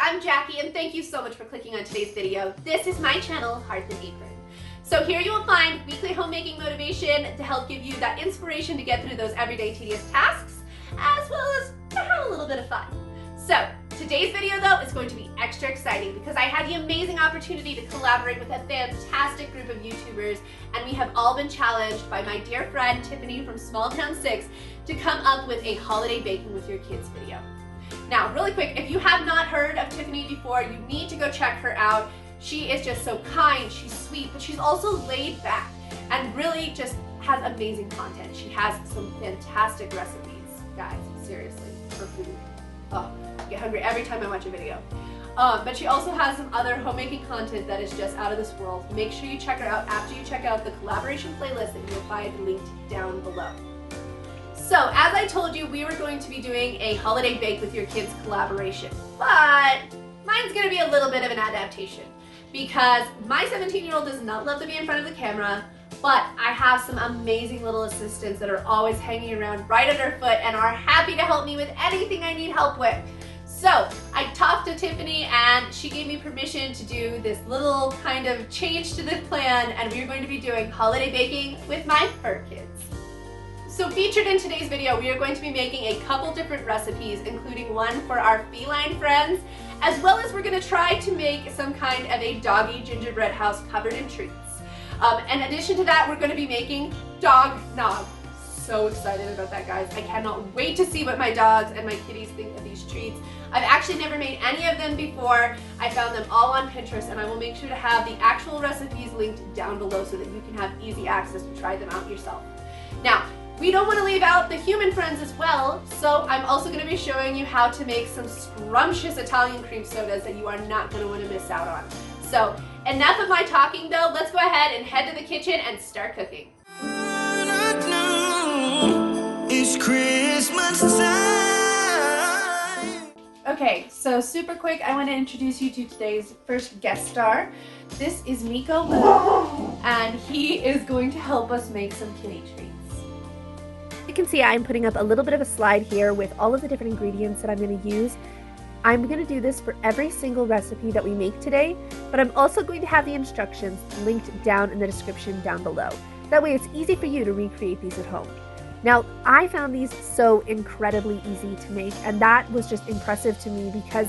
I'm Jackie and thank you so much for clicking on today's video. This is my channel, Hearth and Apron. So here you will find weekly homemaking motivation to help give you that inspiration to get through those everyday tedious tasks, as well as to have a little bit of fun. So today's video though is going to be extra exciting because I had the amazing opportunity to collaborate with a fantastic group of YouTubers, and we have all been challenged by my dear friend Tiffany from Small Town 6 to come up with a holiday baking with your kids video. Now, really quick, if you have not heard of Tiffany before, you need to go check her out. She is just so kind, she's sweet, but she's also laid back and really just has amazing content. She has some fantastic recipes, guys, seriously, for food. Oh, I get hungry every time I watch a video. But she also has some other homemaking content that is just out of this world. Make sure you check her out after you check out the collaboration playlist that you'll find linked down below. So, as I told you, we were going to be doing a holiday bake with your kids collaboration, but mine's gonna be a little bit of an adaptation because my 17-year-old does not love to be in front of the camera, but I have some amazing little assistants that are always hanging around right underfoot and are happy to help me with anything I need help with. So, I talked to Tiffany and she gave me permission to do this little kind of change to the plan, and we're going to be doing holiday baking with my fur kids. So featured in today's video, we are going to be making a couple different recipes, including one for our feline friends, as well as we're going to try to make some kind of a doggy gingerbread house covered in treats. In addition to that, we're going to be making dog nog. So excited about that, guys. I cannot wait to see what my dogs and my kitties think of these treats. I've actually never made any of them before. I found them all on Pinterest, and I will make sure to have the actual recipes linked down below so that you can have easy access to try them out yourself. Now, we don't want to leave out the human friends as well, so I'm also going to be showing you how to make some scrumptious Italian cream sodas that you are not going to want to miss out on. So, enough of my talking though, let's go ahead and head to the kitchen and start cooking. It's Christmas time. Okay, so super quick, I want to introduce you to today's first guest star. This is Miko, and he is going to help us make some kitty treats. You can see I'm putting up a little bit of a slide here with all of the different ingredients that I'm going to use. I'm going to do this for every single recipe that we make today, but I'm also going to have the instructions linked down in the description down below. That way it's easy for you to recreate these at home. Now, I found these so incredibly easy to make, and that was just impressive to me because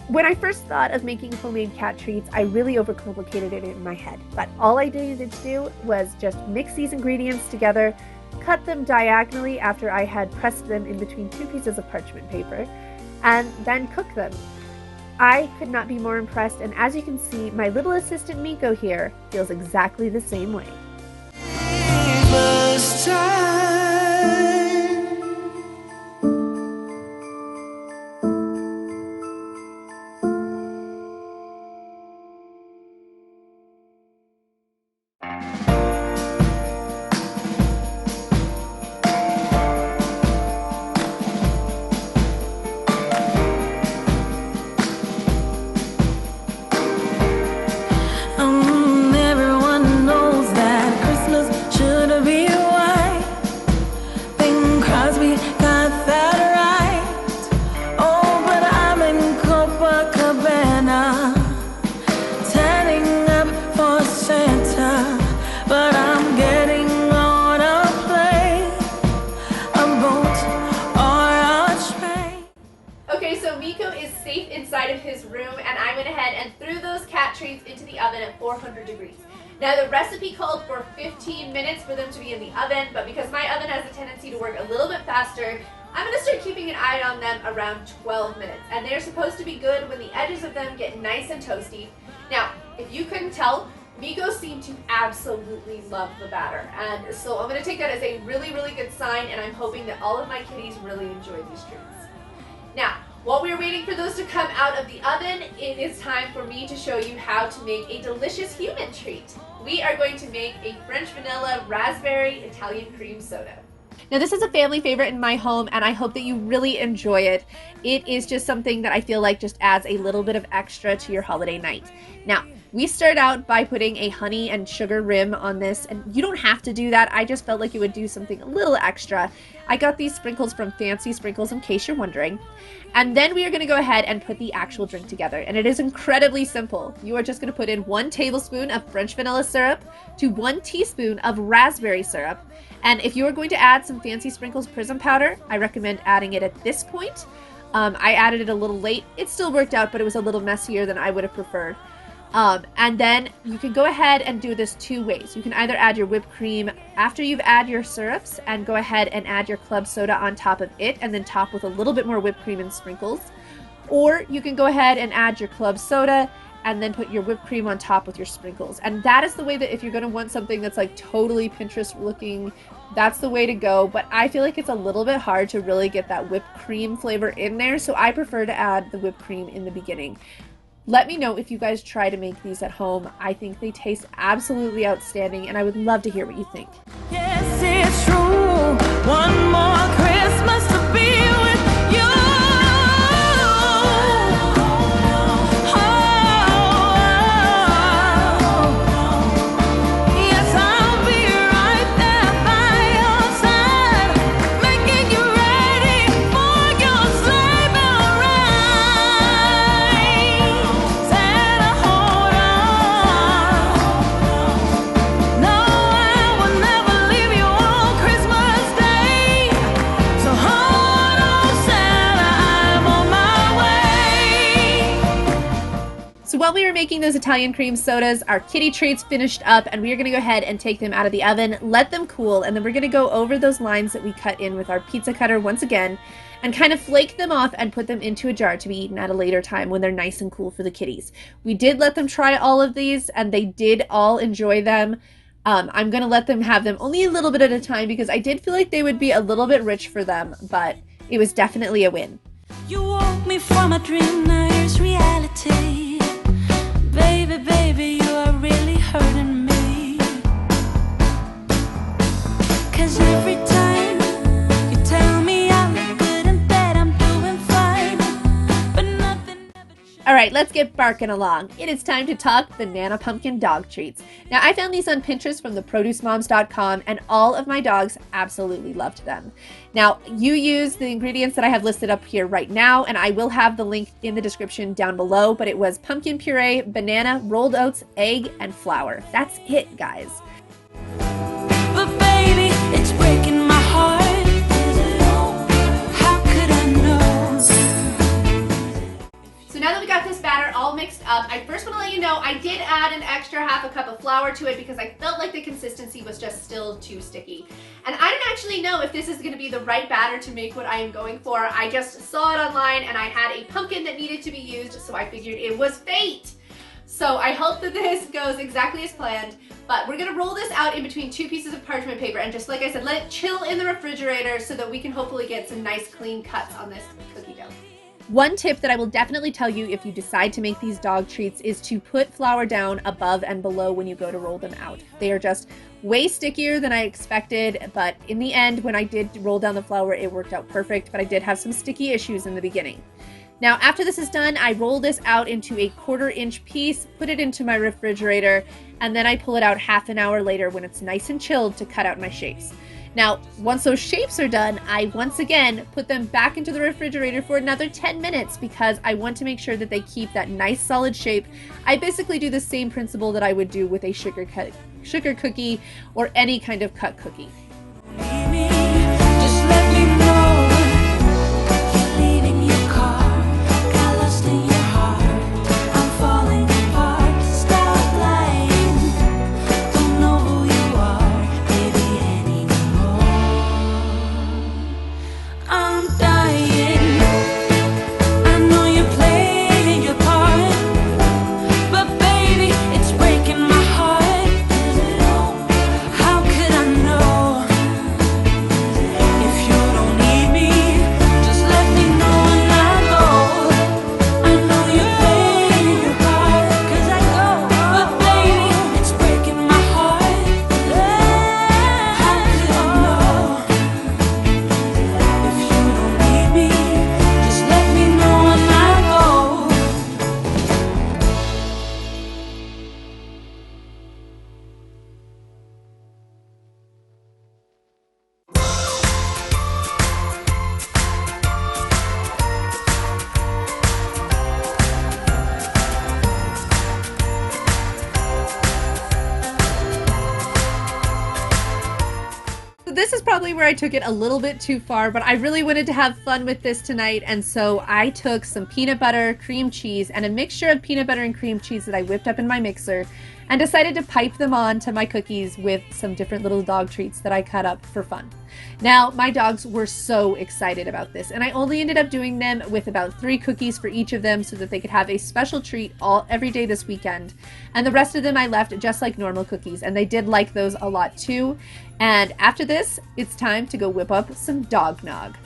when I first thought of making homemade cat treats, I really overcomplicated it in my head. But all I needed to do was just mix these ingredients together, cut them diagonally after I had pressed them in between two pieces of parchment paper, and then cook them. I could not be more impressed, and as you can see, my little assistant Miko here feels exactly the same way. Inside of his room, and I went ahead and threw those cat treats into the oven at 400 degrees. Now the recipe called for 15 minutes for them to be in the oven, but because my oven has a tendency to work a little bit faster, I'm going to start keeping an eye on them around 12 minutes. And they're supposed to be good when the edges of them get nice and toasty. Now, if you couldn't tell, Miko seemed to absolutely love the batter, and so I'm going to take that as a really, really good sign, and I'm hoping that all of my kitties really enjoy these treats. Now, while we're waiting for those to come out of the oven, it is time for me to show you how to make a delicious human treat. We are going to make a French vanilla raspberry Italian cream soda. Now this is a family favorite in my home, and I hope that you really enjoy it. It is just something that I feel like just adds a little bit of extra to your holiday night. Now, We start out by putting a honey and sugar rim on this, and you don't have to do that. I just felt like it would do something a little extra. I got these sprinkles from Fancy Sprinkles, in case you're wondering. And then we are going to go ahead and put the actual drink together, and it is incredibly simple. You are just going to put in 1 tablespoon of French vanilla syrup to 1 teaspoon of raspberry syrup. And if you are going to add some Fancy Sprinkles Prism powder, I recommend adding it at this point. I added it a little late. It still worked out, but it was a little messier than I would have preferred. And then you can go ahead and do this 2 ways. You can either add your whipped cream after you've added your syrups and go ahead and add your club soda on top of it and then top with a little bit more whipped cream and sprinkles. Or you can go ahead and add your club soda and then put your whipped cream on top with your sprinkles. And that is the way that if you're going to want something that's like totally Pinterest looking, that's the way to go. But I feel like it's a little bit hard to really get that whipped cream flavor in there, so I prefer to add the whipped cream in the beginning. Let me know if you guys try to make these at home. I think they taste absolutely outstanding, and I would love to hear what you think. Yes, it's true. One more Christmas to be with you. Yes, I'll be right there by your side, making you ready for your sleigh bell ride. Santa, hold on. No, I will never leave you on Christmas Day. So hold on, Santa, I'm on my way. So while we were making those Italian cream sodas, our kitty treats finished up, and we are going to go ahead and take them out of the oven, let them cool, and then we're going to go over those lines that we cut in with our pizza cutter once again and kind of flake them off and put them into a jar to be eaten at a later time when they're nice and cool for the kitties. We did let them try all of these, and they did all enjoy them. I'm going to let them have them only a little bit at a time because I did feel like they would be a little bit rich for them, but it was definitely a win. You woke me from a dream, now here's reality. Baby, baby, you are really hurting me. 'Cause every time you tell me I look good in bed, I'm doing fine, but nothing ever changes. All right, let's get barking along. It is time to talk banana pumpkin dog treats. Now, I found these on Pinterest from theproducemoms.com, and all of my dogs absolutely loved them. Now, you use the ingredients that I have listed up here right now, and I will have the link in the description down below, but it was pumpkin puree, banana, rolled oats, egg, and flour. That's it, guys. But baby, it's breaking my heart. How could I know? So now that we got this batter all mixed up, I first want to let you know I did add an extra half a cup of flour to it because I felt like the consistency was just still too sticky. And I didn't actually know if this is going to be the right batter to make what I am going for. I just saw it online and I had a pumpkin that needed to be used, so I figured it was fate. So I hope that this goes exactly as planned, but we're going to roll this out in between 2 pieces of parchment paper and just like I said, let it chill in the refrigerator so that we can hopefully get some nice clean cuts on this cookie dough. One tip that I will definitely tell you if you decide to make these dog treats is to put flour down above and below when you go to roll them out. They are just way stickier than I expected, but in the end, when I did roll down the flour, it worked out perfect, but I did have some sticky issues in the beginning. Now, after this is done, I roll this out into a 1/4 inch piece, put it into my refrigerator, and then I pull it out half an hour later when it's nice and chilled to cut out my shapes. Now, once those shapes are done, I once again put them back into the refrigerator for another 10 minutes because I want to make sure that they keep that nice solid shape. I basically do the same principle that I would do with a sugar cookie or any kind of cut cookie. Just let me know you're leaving your car, got lost in your heart. I'm falling apart. Stop lying. Don't know who you are, baby, anymore. I'm dying. I know you're playing your part, but baby, it's breaking my heart. How could I know? probably where I took it a little bit too far, but I really wanted to have fun with this tonight, and so I took some peanut butter, cream cheese, and a mixture of peanut butter and cream cheese that I whipped up in my mixer, and decided to pipe them on to my cookies with some different little dog treats that I cut up for fun. Now, my dogs were so excited about this, and I only ended up doing them with about 3 cookies for each of them so that they could have a special treat every day this weekend. And the rest of them I left just like normal cookies, and they did like those a lot too. And after this, it's time to go whip up some dog nog.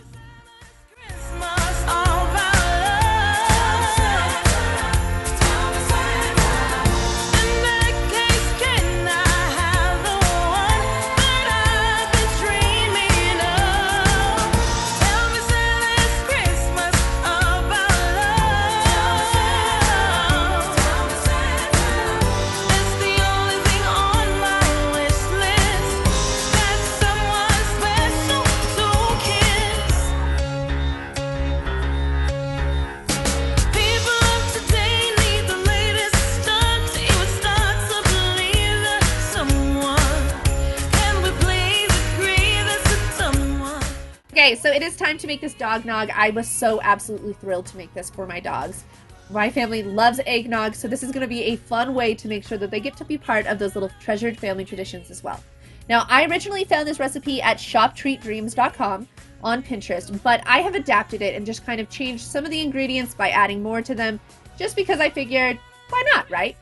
Okay, so it is time to make this dog nog. I was so absolutely thrilled to make this for my dogs. My family loves eggnog, so this is going to be a fun way to make sure that they get to be part of those little treasured family traditions as well. Now, I originally found this recipe at shoptreatdreams.com on Pinterest, but I have adapted it and just kind of changed some of the ingredients by adding more to them, just because I figured, why not, right?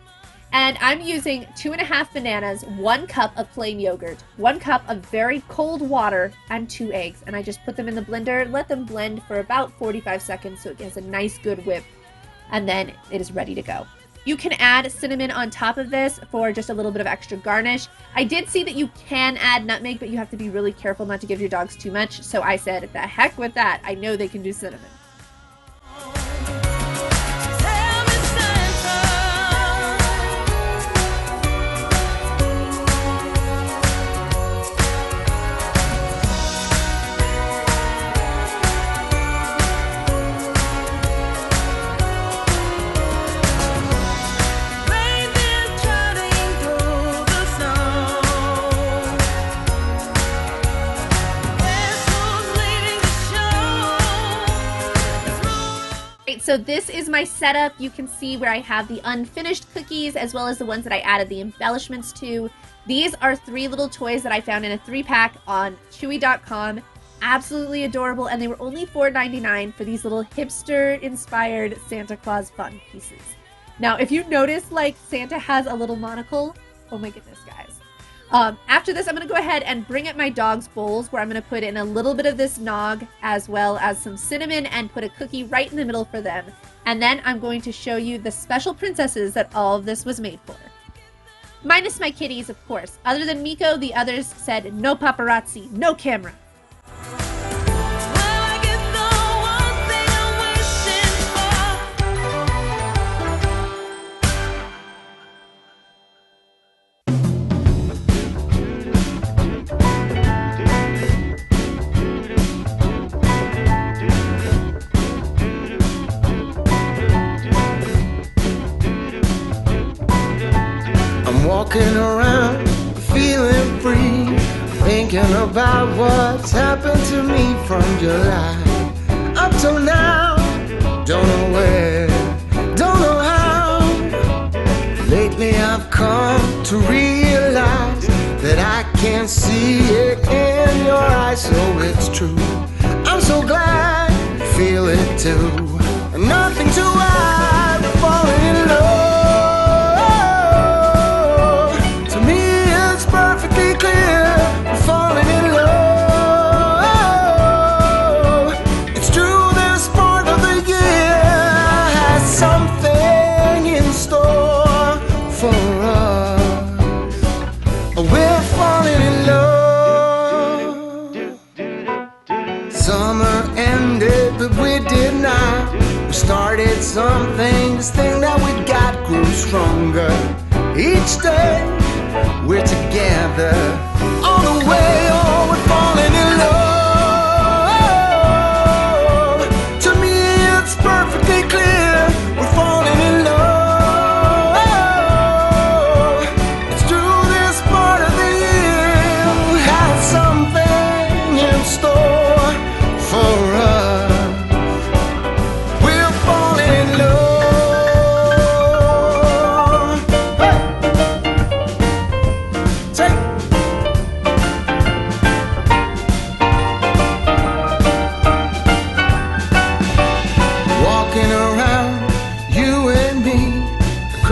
And I'm using 2.5 bananas, 1 cup of plain yogurt, 1 cup of very cold water, and 2 eggs. And I just put them in the blender, let them blend for about 45 seconds so it gets a nice good whip. And then it is ready to go. You can add cinnamon on top of this for just a little bit of extra garnish. I did see that you can add nutmeg, but you have to be really careful not to give your dogs too much. So I said, the heck with that. I know they can do cinnamon. So this is my setup. You can see where I have the unfinished cookies as well as the ones that I added the embellishments to. These are 3 little toys that I found in a 3-pack on Chewy.com. Absolutely adorable, and they were only $4.99 for these little hipster-inspired Santa Claus fun pieces. Now, if you notice, like, Santa has a little monocle. Oh my goodness, guys. After this, I'm going to go ahead and bring up my dog's bowls where I'm going to put in a little bit of this nog as well as some cinnamon and put a cookie right in the middle for them. And then I'm going to show you the special princesses that all of this was made for. Minus my kitties, of course. Other than Miko, the others said no paparazzi, no camera. Walking around, feeling free, thinking about what's happened to me from July up till now. Don't know where, don't know how. Lately I've come to realize that I can't see it in your eyes, so it's true. I'm so glad you feel it too. Nothing to hide, we're falling in love. Started something, this thing that we got grew stronger. Each day we're together, all the way, oh, we're falling in love. To me it's perfectly clear, we're falling in love. It's true, this part of the year has something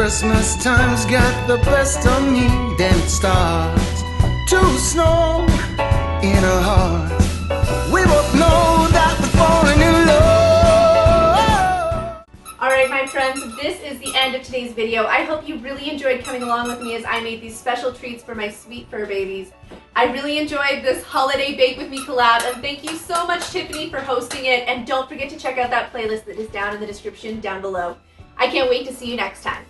Christmas time's got the best of me. Then it starts to snow in our hearts. We both know that we're falling in love. Alright my friends, this is the end of today's video. I hope you really enjoyed coming along with me as I made these special treats for my sweet fur babies. I really enjoyed this holiday Bake With Me collab, and thank you so much Tiffany for hosting it, and don't forget to check out that playlist that is down in the description down below. I can't wait to see you next time.